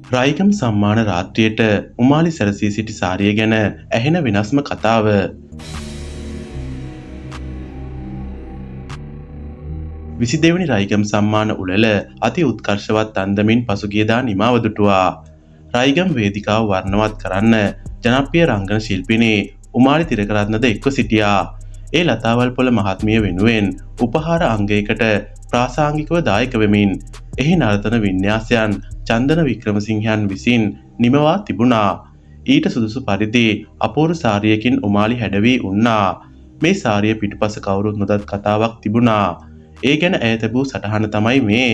රයිගම් සම්මාන රාත්‍රියට උමාලි සැරසී සිටි සාරිය ගැන ඇහෙන වෙනස්ම කතාව. විසි දෙවනි රයිගම් සම්මාන උළෙල අති උත්කර්ෂවත් අන්දමින් පසුගියදා නිමාව දුටුවා. රයිගම් වේදිකාව වර්ණවත් කරන්න ජනප්‍රිය රංගන ශිල්පිනී උමාලි තිලකරත්නද එක්ව සිටියා. ඒ ලතාවල්පොළ මහත්මිය වෙනුවෙන් උපහාර අංගයකට ප්‍රාසාංගිකව දායක වෙමින් එහි නර්තන වින්‍යාසයන් චන්දන වික්‍රමසිංහයන් විසින් නිමවා තිබුණා. ඊට සුදුසු පරිදි අපූර්ව සාරියකින් උමාලි හැඩවී උන්නා. මේ සාරිය පිටුපස කවුරුත් නොදත් කතාවක් තිබුණා. ඒ ගැන ඇය තැබූ සටහන තමයි මේ.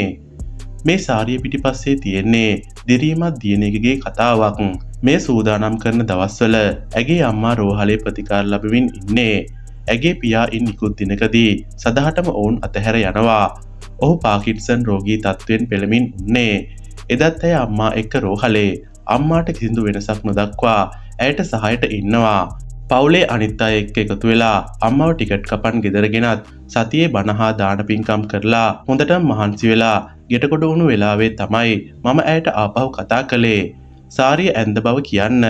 මේ සාරිය පිටිපස්සේ තියෙන්නේ දිරීමත් දියණියකගේ කතාවක්. මේ සූදානම් කරන දවස්වල ඇගේ අම්මා රෝහලේ ප්‍රතිකාර ලැබමින් ඉන්නේ. ඇගේ පියා ඉන් නිකුත් දිනකදී සදහටම ඔවුන් අතහැර යනවා. ඔහු පාකින්සන් රෝගී තත්ත්වයෙන් පෙළමින් උන්නේ. එදත් ඇය අම්මා එක්ක රෝහලේ. අම්මාට කිසිදු වෙනසක් නොදක්වා ඇයට සහයට ඉන්නවා. පවුලේ අනිත් අය එක්ක එකතු වෙලා අම්මව ටිකට් කපන් ගෙදර ගෙනත් සතියේ බණ හා දාන පින්කම් කරලා හොඳටම මහන්සි වෙලා ගෙටකොට වුණු වෙලාවේ තමයි මම ඇයට ආපහු කතා කළේ. සාරිය ඇඳ බව කියන්න.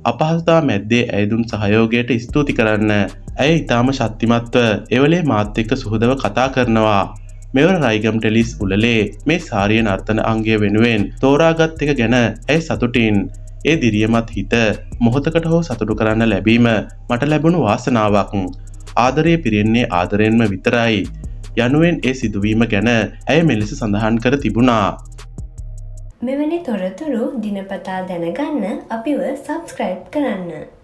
අපහසුතා මැද්දේ ඇය දුන් සහයෝගයට ස්තුති කරන්න. ඇය ඊටාම ශක්තිමත්ව එවලේ මාත් එක්ක සුහදව කතා කරනවා. මෙවර රයිගම් ටෙලිස් උළෙලේ මේ සාරිය නර්තන අංගය වෙනුවෙන් තෝරාගත් එක ගැන ඇය සතුටින්. ඒ දිරියමත් හිත මොහොතකට හෝ සතුටු කරන්න ලැබීම මට ලැබුණු වාසනාවක්. ආදරය පිරෙන්නේ ආදරයෙන්ම විතරයි යනුවෙන් ඒ සිදුවීම ගැන ඇය මෙලෙස සඳහන් කර තිබුණා. මෙවැනි තොරතුරු දිනපතා දැනගන්න අපිව සබ්ස්ක්‍රයිබ් කරන්න.